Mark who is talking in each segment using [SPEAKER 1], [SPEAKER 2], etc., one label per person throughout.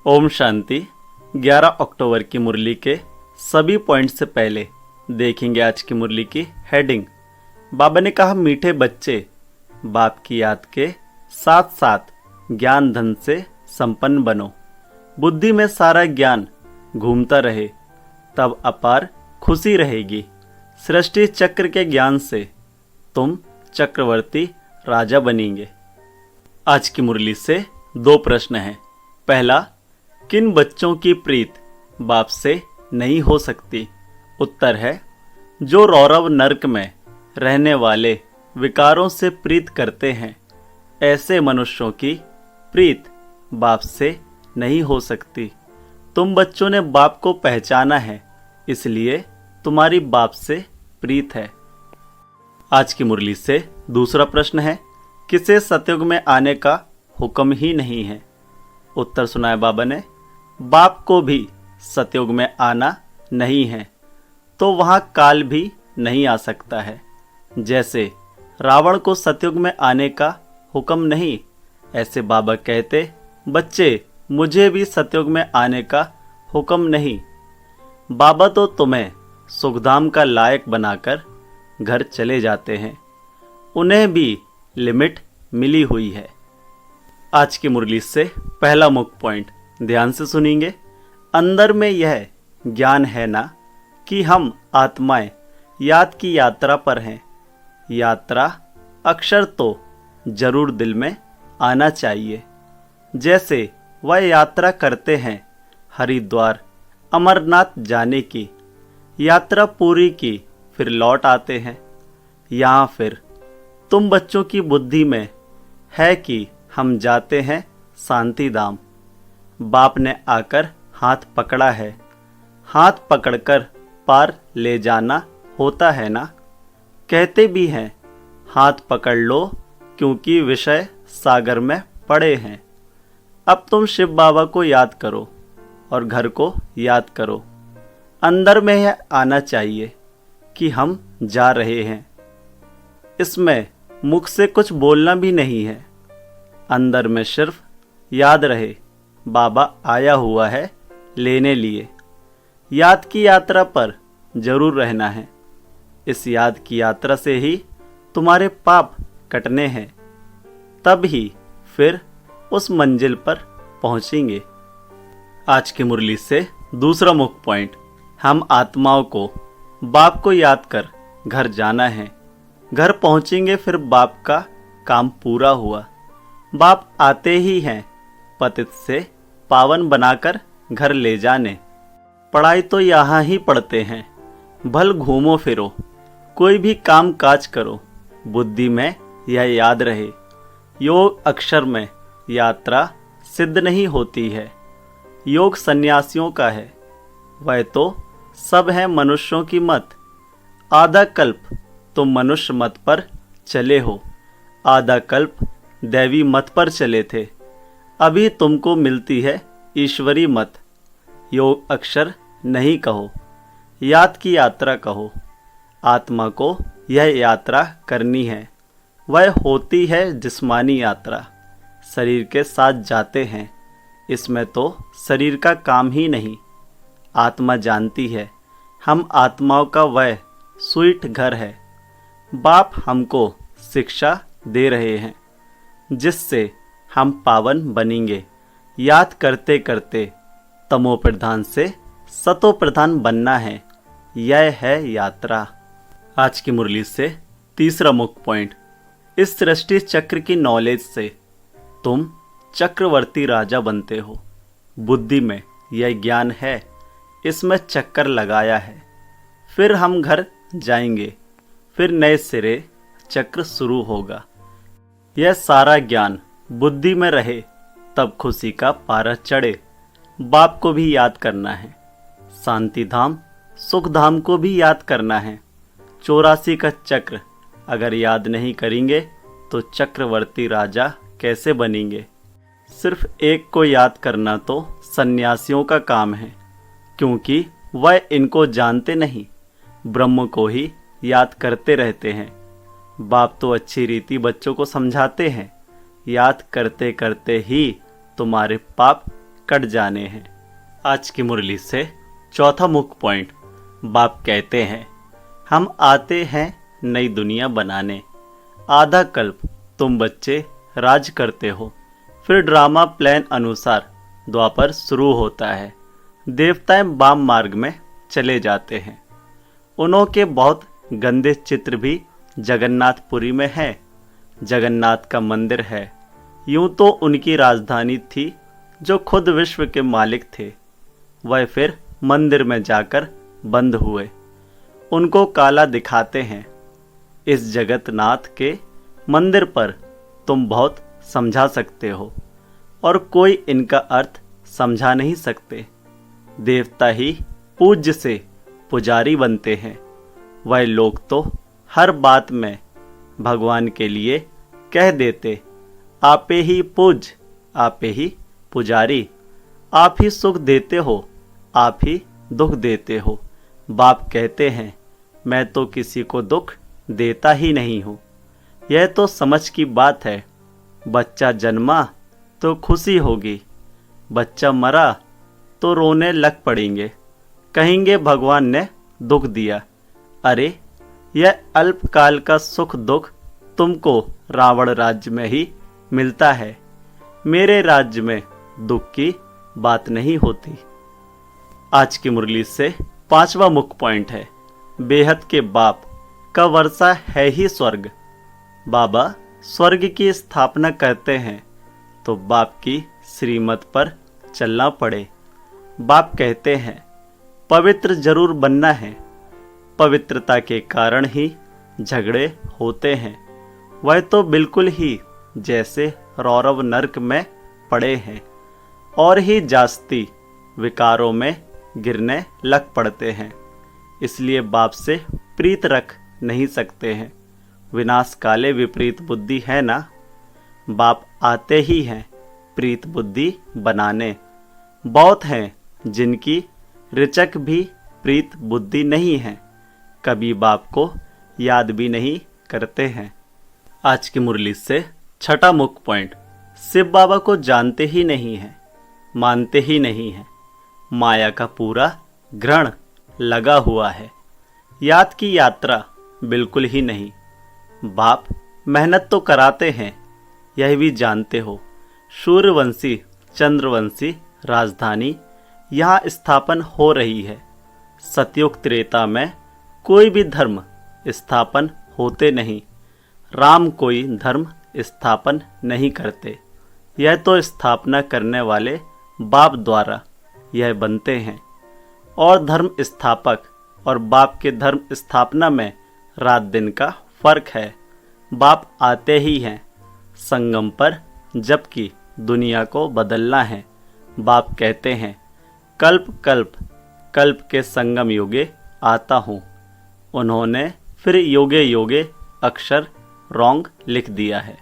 [SPEAKER 1] ओम शांति। 11 अक्टूबर की मुरली के सभी पॉइंट से पहले देखेंगे आज की मुरली की हेडिंग। बाबा ने कहा, मीठे बच्चे बाप की याद के साथ साथ ज्ञान धन से संपन्न बनो। बुद्धि में सारा ज्ञान घूमता रहे तब अपार खुशी रहेगी। सृष्टि चक्र के ज्ञान से तुम चक्रवर्ती राजा बनेंगे। आज की मुरली से 2 प्रश्न हैं। पहला, किन बच्चों की प्रीत बाप से नहीं हो सकती? उत्तर है, जो रौरव नरक में रहने वाले विकारों से प्रीत करते हैं, ऐसे मनुष्यों की प्रीत बाप से नहीं हो सकती। तुम बच्चों ने बाप को पहचाना है, इसलिए तुम्हारी बाप से प्रीत है। आज की मुरली से दूसरा प्रश्न है, किसे सतयुग में आने का हुक्म ही नहीं है? उत्तर सुनाए बाबा ने, बाप को भी सतयुग में आना नहीं है तो वहाँ काल भी नहीं आ सकता है। जैसे रावण को सतयुग में आने का हुक्म नहीं, ऐसे बाबा कहते, बच्चे मुझे भी सतयुग में आने का हुक्म नहीं। बाबा तो तुम्हें सुखधाम का लायक बनाकर घर चले जाते हैं, उन्हें भी लिमिट मिली हुई है। आज की मुरली से पहला मुख्य पॉइंट ध्यान से सुनेंगे। अंदर में यह ज्ञान है ना कि हम आत्माएं याद की यात्रा पर हैं। यात्रा अक्षर तो जरूर दिल में आना चाहिए। जैसे वह यात्रा करते हैं हरिद्वार अमरनाथ जाने की, यात्रा पूरी की फिर लौट आते हैं। यहाँ फिर तुम बच्चों की बुद्धि में है कि हम जाते हैं शांति धाम। बाप ने आकर हाथ पकड़ा है, हाथ पकड़कर पार ले जाना होता है ना। कहते भी हैं हाथ पकड़ लो क्योंकि विषय सागर में पड़े हैं। अब तुम शिव बाबा को याद करो और घर को याद करो। अंदर में यह आना चाहिए कि हम जा रहे हैं। इसमें मुख से कुछ बोलना भी नहीं है। अंदर में सिर्फ याद रहे बाबा आया हुआ है लेने लिए। याद की यात्रा पर जरूर रहना है। इस याद की यात्रा से ही तुम्हारे पाप कटने हैं, तब ही फिर उस मंजिल पर पहुंचेंगे। आज की मुरली से दूसरा मुख्य पॉइंट, हम आत्माओं को बाप को याद कर घर जाना है। घर पहुंचेंगे फिर बाप का काम पूरा हुआ। बाप आते ही हैं पतित से पावन बनाकर घर ले जाने। पढ़ाई तो यहाँ ही पढ़ते हैं, भल घूमो फिरो, कोई भी काम काज करो, बुद्धि में यह याद रहे। योग अक्षर में यात्रा सिद्ध नहीं होती है, योग सन्यासियों का है। वह तो सब है मनुष्यों की मत। आधा कल्प तुम मनुष्य मत पर चले हो, आधा कल्प दैवी मत पर चले थे। अभी तुमको मिलती है ईश्वरी मत। योग अक्षर नहीं कहो, याद की यात्रा कहो। आत्मा को यह यात्रा करनी है। वह होती है जिस्मानी यात्रा, शरीर के साथ जाते हैं। इसमें तो शरीर का काम ही नहीं। आत्मा जानती है हम आत्माओं का वह स्वीट घर है। बाप हमको शिक्षा दे रहे हैं जिससे हम पावन बनेंगे। याद करते करते तमो प्रधान से सतो प्रधान बनना है, यह है यात्रा। आज की मुरली से तीसरा मुख्य पॉइंट, इस सृष्टि चक्र की नॉलेज से तुम चक्रवर्ती राजा बनते हो। बुद्धि में यह ज्ञान है, इसमें चक्कर लगाया है। फिर हम घर जाएंगे, फिर नए सिरे चक्र शुरू होगा। यह सारा ज्ञान बुद्धि में रहे तब खुशी का पारा चढ़े। बाप को भी याद करना है, शांति धाम सुख धाम को भी याद करना है। 84 का चक्र अगर याद नहीं करेंगे तो चक्रवर्ती राजा कैसे बनेंगे? सिर्फ एक को याद करना तो सन्यासियों का काम है, क्योंकि वह इनको जानते नहीं, ब्रह्म को ही याद करते रहते हैं। बाप तो अच्छी रीति बच्चों को समझाते हैं, याद करते करते ही तुम्हारे पाप कट जाने हैं। आज की मुरली से चौथा मुख्य पॉइंट, बाप कहते हैं हम आते हैं नई दुनिया बनाने। आधा कल्प तुम बच्चे राज करते हो, फिर ड्रामा प्लान अनुसार द्वापर शुरू होता है। देवताएं वाम मार्ग में चले जाते हैं। उनके बहुत गंदे चित्र भी जगन्नाथपुरी में है। जगन्नाथ का मंदिर है। यूं तो उनकी राजधानी थी, जो खुद विश्व के मालिक थे। वह फिर मंदिर में जाकर बंद हुए। उनको काला दिखाते हैं। इस जगन्नाथ के मंदिर पर तुम बहुत समझा सकते हो और कोई इनका अर्थ समझा नहीं सकते। देवता ही पूज्य से पुजारी बनते हैं। वह लोग तो हर बात में भगवान के लिए कह देते, आपे ही पूज्य, आपे ही पुजारी। आप ही सुख देते हो, आप ही दुख देते हो। बाप कहते हैं मैं तो किसी को दुख देता ही नहीं हूँ। यह तो समझ की बात है। बच्चा जन्मा तो खुशी होगी, बच्चा मरा तो रोने लग पड़ेंगे। कहेंगे भगवान ने दुख दिया। अरे यह अल्पकाल का सुख दुख तुमको रावण राज्य में ही मिलता है। मेरे राज्य में दुख की बात नहीं होती। आज की मुरली से पांचवा मुख्य पॉइंट है, बेहद के बाप का वर्षा है ही स्वर्ग। बाबा स्वर्ग की स्थापना करते हैं तो बाप की श्रीमत पर चलना पड़े। बाप कहते हैं पवित्र जरूर बनना है। पवित्रता के कारण ही झगड़े होते हैं। वह तो बिल्कुल ही जैसे रौरव नरक में पड़े हैं और ही जास्ती विकारों में गिरने लग पड़ते हैं। इसलिए बाप से प्रीत रख नहीं सकते हैं। विनाश काले विपरीत बुद्धि है ना। बाप आते ही हैं प्रीत बुद्धि बनाने। बहुत हैं जिनकी ऋचक भी प्रीत बुद्धि नहीं है, कभी बाप को याद भी नहीं करते हैं। आज की मुरली से छठा मुख्य पॉइंट, शिव बाबा को जानते ही नहीं हैं, मानते ही नहीं हैं। माया का पूरा ग्रहण लगा हुआ है। याद की यात्रा बिल्कुल ही नहीं। बाप मेहनत तो कराते हैं, यह भी जानते हो। सूर्यवंशी चंद्रवंशी राजधानी यहाँ स्थापन हो रही है। सतयुग त्रेता में कोई भी धर्म स्थापन होते नहीं। राम कोई धर्म स्थापन नहीं करते। यह तो स्थापना करने वाले बाप द्वारा यह बनते हैं। और धर्म स्थापक और बाप के धर्म स्थापना में रात दिन का फर्क है। बाप आते ही हैं संगम पर, जबकि दुनिया को बदलना है। बाप कहते हैं कल्प कल्प कल्प के संगम युगे आता हूँ। उन्होंने फिर योगे योगे अक्षर रॉन्ग लिख दिया है।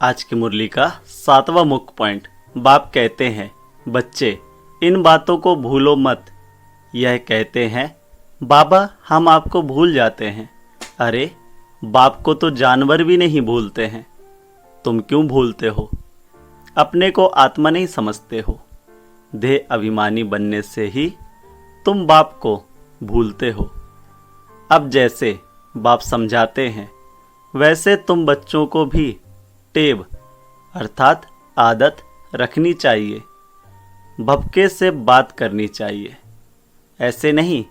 [SPEAKER 1] आज की मुरली का सातवां मुख्य पॉइंट, बाप कहते हैं बच्चे इन बातों को भूलो मत। यह कहते हैं बाबा हम आपको भूल जाते हैं। अरे बाप को तो जानवर भी नहीं भूलते हैं। तुम क्यों भूलते हो? अपने को आत्मा नहीं समझते हो। देह अभिमानी बनने से ही तुम बाप को भूलते हो। अब जैसे बाप समझाते हैं वैसे तुम बच्चों को भी टेव अर्थात आदत रखनी चाहिए। भपके से बात करनी चाहिए। ऐसे नहीं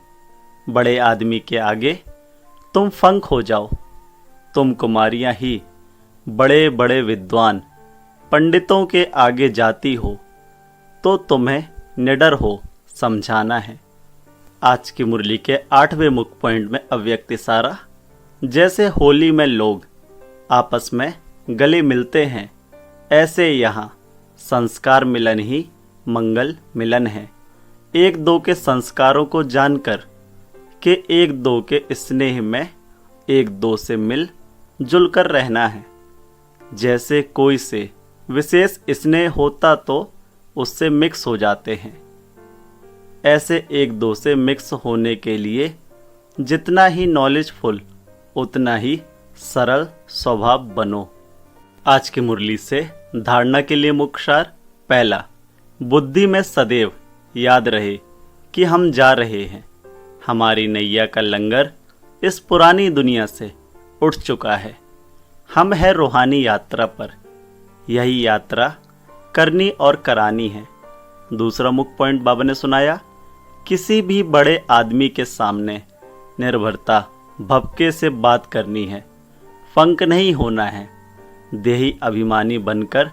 [SPEAKER 1] बड़े आदमी के आगे तुम फंक हो जाओ। तुम कुमारियां ही बड़े बड़े विद्वान पंडितों के आगे जाती हो तो तुम्हें निडर हो समझाना है। आज की मुरली के 8वें मुख्य पॉइंट में अव्यक्त इशारा, जैसे होली में लोग आपस में गले मिलते हैं, ऐसे यहाँ संस्कार मिलन ही मंगल मिलन है। एक दो के संस्कारों को जानकर कि एक दो के स्नेह में एक दो से मिल जुल कर रहना है। जैसे कोई से विशेष स्नेह होता तो उससे मिक्स हो जाते हैं। ऐसे एक दो से मिक्स होने के लिए जितना ही नॉलेजफुल उतना ही सरल स्वभाव बनो। आज की मुरली से धारणा के लिए मुख्य सार, पहला, बुद्धि में सदैव याद रहे कि हम जा रहे हैं। हमारी नैया का लंगर इस पुरानी दुनिया से उठ चुका है। हम है रूहानी यात्रा पर। यही यात्रा करनी और करानी है। दूसरा मुख्य पॉइंट बाबा ने सुनाया, किसी भी बड़े आदमी के सामने निर्भरता भपके से बात करनी है, फंक नहीं होना है। देही अभिमानी बनकर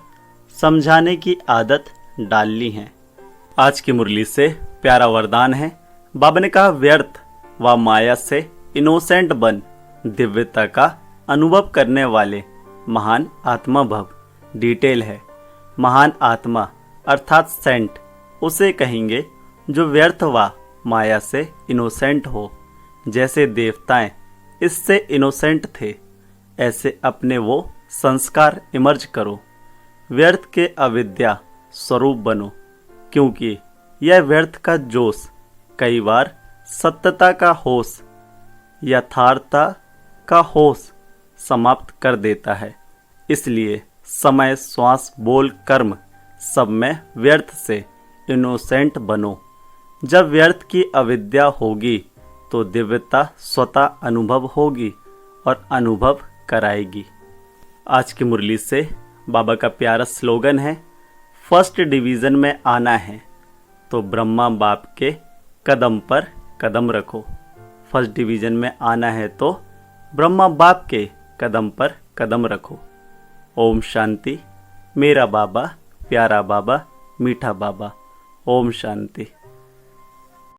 [SPEAKER 1] समझाने की आदत डालनी है। आज की मुरली से प्यारा वरदान है। बाबा ने कहा, व्यर्थ व माया से इनोसेंट बन, दिव्यता का अनुभव करने वाले महान आत्मा भव। डिटेल है, महान आत्मा अर्थात सेंट उसे कहेंगे जो व्यर्थ व माया से इनोसेंट हो। जैसे देवताएं इससे इनोसेंट थे, ऐसे अपने वो संस्कार इमर्ज करो। व्यर्थ के अविद्या स्वरूप बनो, क्योंकि यह व्यर्थ का जोश कई बार सत्यता का होश, यथार्थता का होश समाप्त कर देता है। इसलिए समय, श्वास, बोल, कर्म सब में व्यर्थ से इनोसेंट बनो। जब व्यर्थ की अविद्या होगी तो दिव्यता स्वतः अनुभव होगी और अनुभव कराएगी। आज की मुरली से बाबा का प्यारा स्लोगन है, फर्स्ट डिवीज़न में आना है तो ब्रह्मा बाप के कदम पर कदम रखो। फर्स्ट डिवीज़न में आना है तो ब्रह्मा बाप के कदम पर कदम रखो। ओम शांति। मेरा बाबा, प्यारा बाबा, मीठा बाबा। ओम शांति।